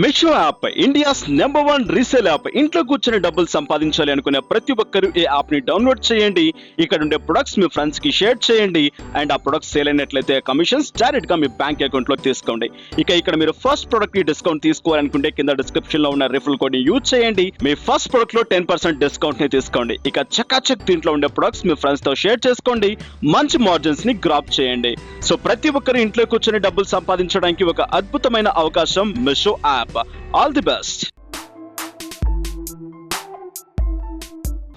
Meesho app India's number 1 resale app. ఇంట్లో కూర్చొని డబ్బులు సంపాదించాలి అనుకునే ప్రతి ఒక్కరూ ఈ యాప్ ని డౌన్లోడ్ చేయండి. ఇక్కడ ఉండే ప్రొడక్ట్స్ మీ ఫ్రెండ్స్ కి షేర్ చేయండి అండ్ ఆ ప్రొడక్ట్స్ సేల్ అయినట్లయితే కమిషన్స్ డైరెక్ట్ గా మీ బ్యాంక్ అకౌంట్ లో తీసుకోండి. ఇక్కడ మీరు ఫస్ట్ ప్రొడక్ట్ కి డిస్కౌంట్ తీసుకోవాలనుకుంటే కింద డిస్క్రిప్షన్ లో ఉన్న రిఫరల్ కోడ్ ని యూజ్ చేయండి. మీ ఫస్ట్ ప్రొడక్ట్ లో 10% డిస్కౌంట్ ని తీసుకోండి. చకాచక్ దీంట్లో ఉండే ప్రొడక్ట్స్ మీ ఫ్రెండ్స్ తో షేర్ చేసుకోండి. మంచి మార్జిన్స్ ని గ్రాప్ చేయండి. సో ప్రతి ఒక్కరు ఇంట్లో కూర్చొని డబ్బులు సంపాదించడానికి ఒక అద్భుతమైన అవకాశం Meesho app. All the best.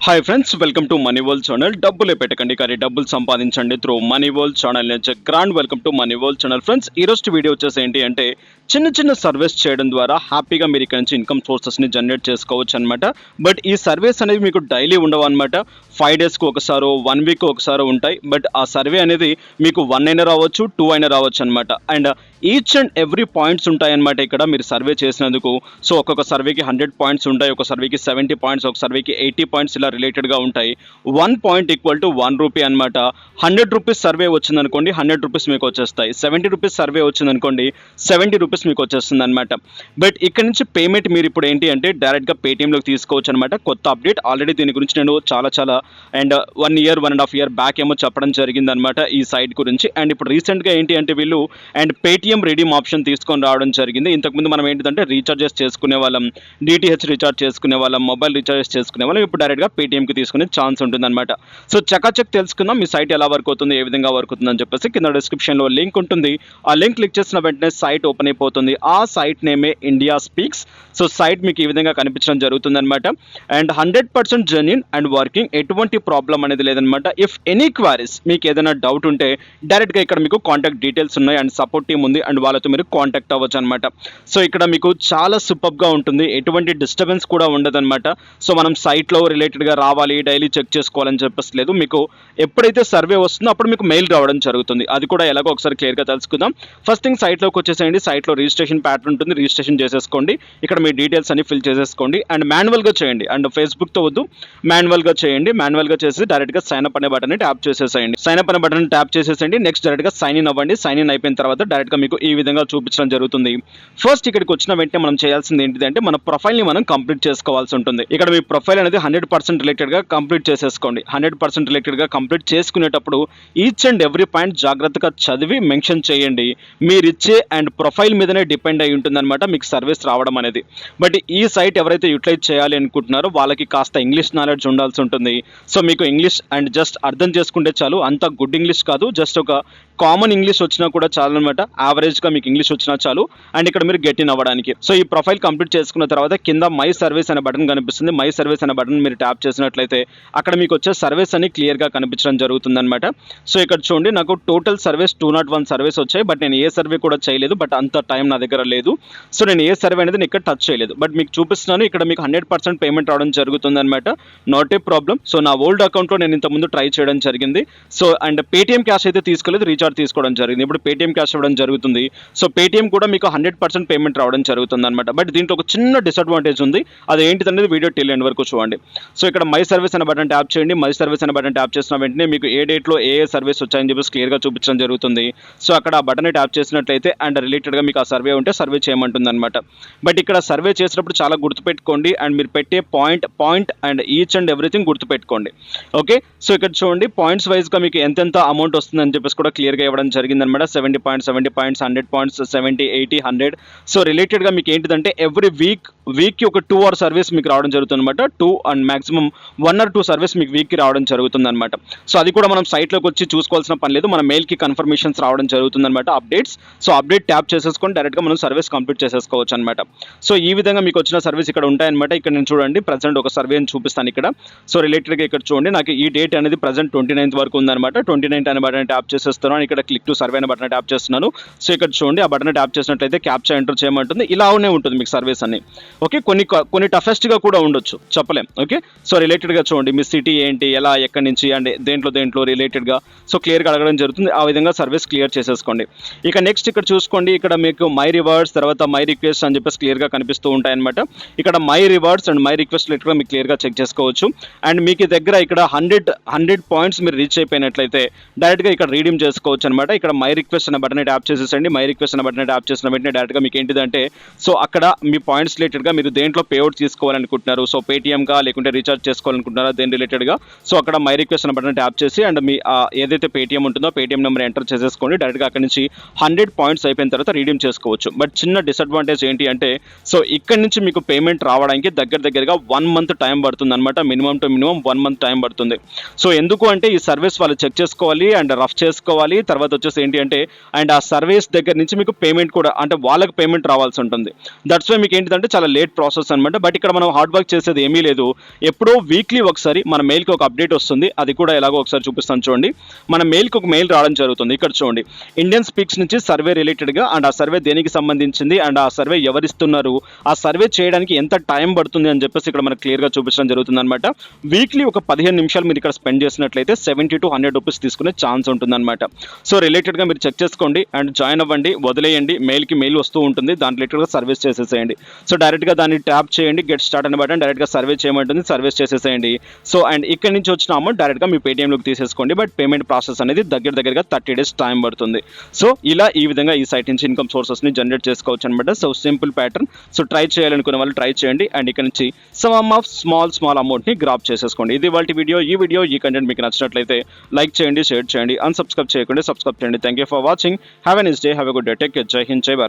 Hi friends, welcome to money world channel. డబ్బులే పెట్టకండి కానీ డబ్బులు సంపాదించండి త్రూ మనీ వరల్డ్ ఛానల్ నుంచి grand welcome to money world channel. Friends, ఈ రోజు వీడియో వచ్చేసి ఏంటి అంటే చిన్న సర్వీస్ చేయడం ద్వారా హ్యాపీగా మీరు ఇక్కడ నుంచి ఇన్కమ్ సోర్సెస్ని జనరేట్ చేసుకోవచ్చు అనమాట. బట్ ఈ సర్వీస్ అనేది మీకు డైలీ ఉండవు అనమాట. 5 డేస్కి ఒకసారో 1 వీక్ ఒకసారో ఉంటాయి. బట్ ఆ సర్వే అనేది మీకు 1 అయినా రావచ్చు, 2 అయినా రావచ్చు అనమాట. And each and every points ఉంటాయన్నమాట ఇక్కడ మీరు సర్వే చేసినందుకు. సో ఒక్కొక్క సర్వేకి 100 పాయింట్స్ ఉంటాయి, ఒక సర్వేకి 70 పాయింట్స్, ఒక సర్వేకి 80 పాయింట్స్ ఇలా రిలేటెడ్గా ఉంటాయి. 1 పాయింట్ ఈక్వల్ టు 1 రూపీ అనమాట. 100 రూపీస్ సర్వే వచ్చిందనుకోండి 100 రూపీస్ మీకు వచ్చేస్తాయి. 70 రూపీస్ సర్వే వచ్చిందనుకోండి 70 రూపీస్ మీకు వచ్చేస్తుంది అనమాట. బట్ ఇక్కడ నుంచి పేమెంట్ మీరు ఇప్పుడు ఏంటి అంటే డైరెక్ట్గా పేటీఎంలోకి తీసుకోవచ్చు అనమాట. కొత్త అప్డేట్ ఆల్రెడీ దీని గురించి నేను చాలా అండ్ 1 ఇయర్ 1.5 ఇయర్ బ్యాక్ ఏమో చెప్పడం జరిగింది అనమాట ఈ సైట్ గురించి. అండ్ ఇప్పుడు రీసెంట్గా ఏంటి అంటే వీళ్ళు అండ్ పేటీఎం రెడీమ్ ఆప్షన్ తీసుకొని రావడం జరిగింది. ఇంతకుముందు మనం ఏంటంటే రీఛార్జెస్ చేసుకునే వాళ్ళం, డిటిహెచ్ రీఛార్జ్ చేసుకునే వాళ్ళం, మొబైల్ రీఛార్జెస్ చేసుకునే వాళ్ళం. ఇప్పుడు డైరెక్ట్గా పేటీఎంకి తీసుకునే ఛాన్స్ ఉంటుందన్నమాట. సో చకాచక్ తెలుసుకుందాం మీ సైట్ ఎలా వర్క్ అవుతుంది, ఏ విధంగా వర్క్ అవుతుంది అని చెప్పేసి కింద డిస్క్రిప్షన్లో లింక్ ఉంటుంది. ఆ లింక్ క్లిక్ చేసిన వెంటనే సైట్ ఓపెన్ అయిపోతుంది. ఆ సైట్ నేమే ఇండియా స్పీక్స్. సో సైట్ మీకు ఈ విధంగా కనిపించడం జరుగుతుంది అనమాట. అండ్ 100% జెన్యూన్ అండ్ వర్కింగ్, ఎటువంటి ప్రాబ్లం అనేది లేదనమాట. ఇఫ్ ఎనీ క్వారీస్ మీకు ఏదైనా డౌట్ ఉంటే డైరెక్ట్గా ఇక్కడ మీకు కాంటాక్ట్ డీటెయిల్స్ ఉన్నాయి అండ్ సపోర్ట్ టీమ్ ఉంది అండ్ వాళ్ళతో మీరు కాంటాక్ట్ అవ్వచ్చు అనమాట. సో ఇక్కడ మీకు చాలా సూపర్గా ఉంటుంది, ఎటువంటి డిస్టర్బెన్స్ కూడా ఉండదన్నమాట. సో మనం సైట్లో రిలేటెడ్గా రావాలి, డైలీ చెక్ చేసుకోవాలని చెప్పేసి లేదు. మీకు ఎప్పుడైతే సర్వే వస్తుందో అప్పుడు మీకు మెయిల్ రావడం జరుగుతుంది. అది కూడా ఎలాగో ఒకసారి క్లియర్గా తెలుసుకుందాం. ఫస్ట్ థింగ్ సైట్లోకి వచ్చేసేయండి. సైట్లో రిజిస్ట్రేషన్ ప్యాటర్న్ ఉంటుంది, రిజిస్ట్రేషన్ చేసేసుకోండి. ఇక్కడ మీ డీటెయిల్స్ అన్ని ఫిల్ చేసేసుకోండి అండ్ మాన్యువల్గా చేయండి. అండ్ ఫేస్బుక్తో వద్దు, మాన్యువల్గా చేయండి. మాన్యువల్గా చేసి డైరెక్ట్గా సైన్ అప్ అనే బటన్ ట్యాప్ చేసేసేయండి. సైన్ అప్ అనే బటన్ ట్యాప్ చేసేసేయండి. నెక్స్ట్ డైరెక్ట్గా సైన్ ఇన్ అవ్వండి. సైన్ ఇన్ అయిపోయిన తర్వాత డైరెక్ట్గా మీకు ఈ విధంగా చూపించడం జరుగుతుంది. ఫస్ట్ ఇక్కడికి వచ్చిన వెంటనే మనం చేయాల్సింది ఏంటిది అంటే మన ప్రొఫైల్ని మనం కంప్లీట్ చేసుకోవాల్సి ఉంటుంది. ఇక్కడ మీ ప్రొఫైల్ అనేది 100% రిలేటెడ్గా కంప్లీట్ చేసేసుకోండి. 100% రిలేటెడ్గా కంప్లీట్ చేసుకునేటప్పుడు ఈచ్ అండ్ ఎవ్రీ పాయింట్ జాగ్రత్తగా చదివి మెన్షన్ చేయండి. మీరిచ్చే అండ్ ప్రొఫైల్ మీదనే డిపెండ్ అయి ఉంటుందన్నమాట మీకు సర్వీస్ రావడం అనేది. బట్ ఈ సైట్ ఎవరైతే యూటిలైజ్ చేయాలి అనుకుంటున్నారో వాళ్ళకి కాస్త ఇంగ్లీష్ నాలెడ్జ్ ఉండాల్సి ఉంటుంది. సో మీకు ఇంగ్లీష్ అండ్ జస్ట్ అర్థం చేసుకుంటే చాలు. అంత గుడ్ ఇంగ్లీష్ కాదు, జస్ట్ ఒక కామన్ ఇంగ్లీష్ వచ్చినా కూడా చాలు అనమాట. యావరేజ్గా మీకు ఇంగ్లీష్ వచ్చినా చాలు. అండ్ ఇక్కడ మీరు గెట్ ఇన్ అవ్వడానికి. సో ఈ ప్రొఫైల్ కంప్లీట్ చేసుకున్న తర్వాత కింద మై సర్వీస్ అనే బటన్ కనిపిస్తుంది. మై సర్వీస్ అనే బటన్ మీరు ట్యాప్ చేసినట్లయితే అక్కడ మీకు వచ్చే సర్వీస్ అని క్లియర్గా కనిపించడం జరుగుతుంది అనమాట. సో ఇక్కడ చూడండి, నాకు టోటల్ సర్వీస్ 201 సర్వీస్ వచ్చాయి. బట్ నేను ఏ సర్వే కూడా చేయలేదు, బట్ అంత టైం నా దగ్గర లేదు. సో నేను ఏ సర్వే అనేది ఇక్కడ టచ్ చేయలేదు. బట్ మీకు చూపిస్తున్నాను, ఇక్కడ మీకు 100% పేమెంట్ రావడం జరుగుతుంది అనమాట. Not a problem. సో నా ఓల్డ్ అకౌంట్లో నేను ఇంతకుముందు ట్రై చేయడం జరిగింది. సో అండ్ పేటీఎం క్యాష్ అయితే తీసుకోలేదు, రీఛార్జ్ తీసుకోవడం జరిగింది. ఇప్పుడు పేటీఎం క్యాష్ ఇవ్వడం జరుగుతుంది. సో పేటీఎం కూడా మీకు 100% పేమెంట్ రావడం జరుగుతుంది అనమాట. బట్ దీంట్లో ఒక చిన్న డిసడ్వాంటేజ్ ఉంది. అది ఏంటిదనేది వీడియో టిల్ ఎండ్ వరకు చూడండి. సో ఇక్కడ మై సర్వీస్ అనే బటన్ ట్యాప్ చేయండి. మై సర్వీస్ అనే బటన్ ట్యాప్ చేసిన వెంటనే మీకు ఏ డేట్లో ఏ సర్వీస్ వచ్చాయని చెప్పేసి క్లియర్గా చూపించడం జరుగుతుంది. సో అక్కడ ఆ బటన్ ట్యాప్ చేసినట్లయితే అండ్ రిలేటెడ్గా మీకు ఆ సర్వే ఉంటే సర్వే చేయమంటుంది అనమాట. బట్ ఇక్కడ సర్వే చేసినప్పుడు చాలా గుర్తుపెట్టుకోండి అండ్ మీరు పెట్టే point and each and everything గుర్తుపెట్టుకోండి. ఓకే, సో ఇక్కడ చూడండి పాయింట్స్ వైజ్గా మీకు ఎంతెంత అమౌంట్ వస్తుందని చెప్పేసి కూడా క్లియర్గా ఇవ్వడం జరిగిందనమాట. 70 పాయింట్స్, 100 పాయింట్స్, 70, 80, 100. సో రిలేటెడ్గా మీకు ఏంటిదంటే ఎవ్రీ వీక్కి ఒక 2 అవర్ సర్వీస్ మీకు రావడం జరుగుతుంది అనమాట. 2 అండ్ మాక్సిమం 1 or 2 సర్వీస్ మీకు వీక్కి రావడం జరుగుతుంది అనమాట. సో అది కూడా మనం సైట్లోకి వచ్చి చూసుకోవాల్సిన పని లేదు, మన మెయిల్కి కన్ఫర్మేషన్స్ రావడం జరుగుతుంది అనమాట, అప్డేట్స్. సో అప్డేట్ ట్యాప్ చేసేసుకొని డైరెక్ట్గా మనం సర్వీస్ కంప్లీట్ చేసేసుకోవచ్చు అనమాట. సో ఈ విధంగా మీకు వచ్చిన సర్వీస్ ఇక్కడ ఉంటాయన్నమాట. ఇక్కడ నేను చూడండి ప్రజెంట్ ఒక సర్వేని చూపిస్తాను ఇక్కడ. సో రిలేటెడ్గా ఇక్కడ చూడండి, నాకు ఈ డేట్ అనేది ప్రజెంట్ 29th వరకు ఉందన్నమాట. 29th అనే బటన్ ట్యాప్ చేసేస్తున్నాను. ఇక్కడ క్లిక్ టు సర్వే అనే బటన్ ట్యాప్ చేస్తున్నాను. సో ఇక్కడ చూడండి, ఆ బటన్ ట్యాప్ చేసినట్లయితే క్యాప్చా ఎంటర్ చేయమంటుంది. ఇలానే ఉంటుంది మీకు సర్వీస్ అన్ని. ఓకే, కొన్ని టఫెస్ట్గా కూడా ఉండొచ్చు, చెప్పలేం. ఓకే, సో రిలేటెడ్గా చూడండి మీ సిటీ ఏంటి, ఎలా, ఎక్కడి నుంచి అండ్ దేంట్లో రిలేటెడ్గా సో క్లియర్గా అడగడం జరుగుతుంది. ఆ విధంగా సర్వీస్ క్లియర్ చేసేసుకోండి. ఇక నెక్స్ట్ ఇక్కడ చూసుకోండి, ఇక్కడ మీకు మై రివార్డ్స్ తర్వాత మై రిక్వెస్ట్ అని చెప్పేసి క్లియర్గా కనిపిస్తూ ఉంటాయన్నమాట. ఇక్కడ my rewards and my request letter మీకు క్లియర్గా చెక్ చేసుకోవచ్చు. అండ్ మీకు దగ్గర ఇక్కడ 100 పాయింట్స్ మీరు రీచ్ అయిపోయినట్లయితే డైరెక్ట్గా ఇక్కడ రీడీమ్ చేసుకోవచ్చు అనమాట. ఇక్కడ మై రిక్వెస్ట్ అనే బటన్ ట్యాప్ చేసి చేసేసండి. మై రిక్వెస్ట్ అనే బటన్ ట్యాప్ చేసిన వెంటనే డైరెక్ట్గా మీకు ఏంటిదంటే సో అక్కడ మీ పాయింట్స్ రిలేటెడ్గా మీరు దేంట్లో పేఅవుట్ తీసుకోవాలనుకుంటున్నారు, సో పేటీఎంగా లేకుంటే రీఛార్జ్ చేసుకోవాలనుకుంటున్నారా దేని రిలేటెడ్గా, సో అక్కడ మై రిక్వెస్ట్ అనే బటన్ ట్యాప్ చేసి అండ్ మీ ఏదైతే పేటీఎం ఉంటుందో పేటీఎం నెంబర్ ఎంటర్ చేసేసుకోండి. డైరెక్ట్గా అక్కడ నుంచి 100 పాయింట్స్ అయిపోయిన తర్వాత రీడీమ్ చేసుకోవచ్చు. బట్ చిన్న డిసడ్వాంటేజ్ ఏంటి అంటే సో ఇక్కడ నుంచి మీకు పేమెంట్ రావడానికి దగ్గరగా 1 మంత్ టైం పడుతుంది అనమాట. Minimum to minimum 1 month time పడుతుంది. సో ఎందుకు అంటే ఈ సర్వీస్ వాళ్ళు చెక్ చేసుకోవాలి అండ్ రఫ్ చేసుకోవాలి. తర్వాత వచ్చేసి ఏంటి అంటే అండ్ ఆ సర్వీస్ దగ్గర నుంచి మీకు పేమెంట్ కూడా అంటే వాళ్ళకి పేమెంట్ రావాల్సి ఉంటుంది. దట్స్ వై మీకు ఏంటిదంటే చాలా లేట్ ప్రాసెస్ అనమాట. బట్ ఇక్కడ మనం హార్డ్ వర్క్ చేసేది ఏమీ లేదు. ఎప్పుడో వీక్లీ ఒకసారి మన మెయిల్కి ఒక అప్డేట్ వస్తుంది. అది కూడా ఎలాగో ఒకసారి చూపిస్తాను చూడండి. మన మెయిల్కి ఒక మెయిల్ రావడం జరుగుతుంది. ఇక్కడ చూడండి, ఇండియన్ స్పీక్స్ నుంచి సర్వే రిలేటెడ్గా అండ్ ఆ సర్వే దేనికి సంబంధించింది అండ్ ఆ సర్వే ఎవరిస్తున్నారు, ఆ సర్వే చేయడానికి ఎంత టైం పడుతుంది అని చెప్పేసి ఇక్కడ మనకు క్లియర్గా చూపించడం జరుగుతుంది అనమాట. వీక్లీ ఒక 15 నిమిషాలు మీరు ఇక్కడ స్పెండ్ చేసినట్లయితే 70 to 100 రూపీస్ తీసుకునే ఛాన్స్ ఉంటుందన్నమాట. సో రిలేటెడ్గా మీరు చెక్ చేసుకోండి అండ్ జాయిన్ అవ్వండి, వదిలేయండి. మెయిల్కి మెయిల్ వస్తూ ఉంటుంది, దాని రిలేటెడ్గా సర్వీస్ చేసేసేయండి. సో డైరెక్ట్గా దాన్ని ట్యాప్ చేయండి, గెట్ స్టార్ట్ అనే బటన్ డైరెక్ట్గా సర్వే చేయమంటుంది, సర్వీస్ చేసేసేయండి. సో అండ్ ఇక్కడ నుంచి వచ్చిన అమౌంట్ డైరెక్ట్గా మీ పేటీఎంలోకి తీసేసుకోండి. బట్ పేమెంట్ ప్రాసెస్ అనేది దగ్గరగా 30 days టైం పడుతుంది. సో ఇలా ఈ విధంగా ఈ సైట్ నుంచి ఇన్కమ్ సోర్సెస్ని జనరేట్ చేసుకోవచ్చు అనమాట. So simple pattern. So try చేయాలనుకునే వాళ్ళు ట్రై చేయండి అండ్ ఇక్కడ నుంచి సమ్ ఆఫ్ స్మాల్ అమౌంట్ని గ్రాప్ చేసేసుకోండి. ఇది వాళ్ళ వీడియో. ఈ కంటెంట్ మీకు నచ్చినట్లయితే లైక్ చేయండి, షేర్ చేయండి, అన్సబ్స్క్రైబ్ చేయకుండా సబ్స్క్రైబ్ చేయండి. Thank you for watching. Have a nice day, have a good day, take care, జై హింద్, జై భారత్.